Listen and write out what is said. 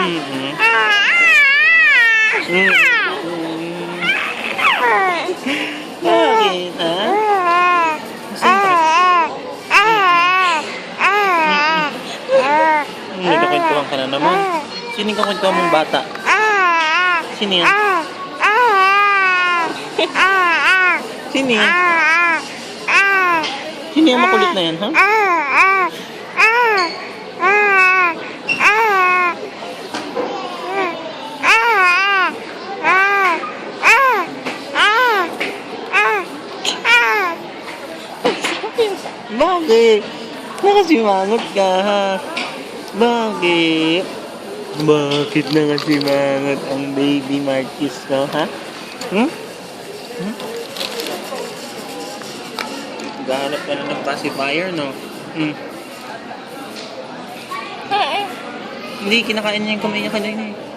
Mm-mm. Bakit, ha? May kakwentuhan ka na naman. Sino yung kakwentuhan mong bata? Sino yan? Sino yan? Sino yung makulit na yan, ha? Bakit? Nakasimangot ka, ha? Bakit? Bakit nakasimangot ang baby Marquis ko, ha? Hmm? Hmm? Gahanap ka na ng pacifier, no? Hmm. Hindi, kinakain niya yung kamay niya kanina eh.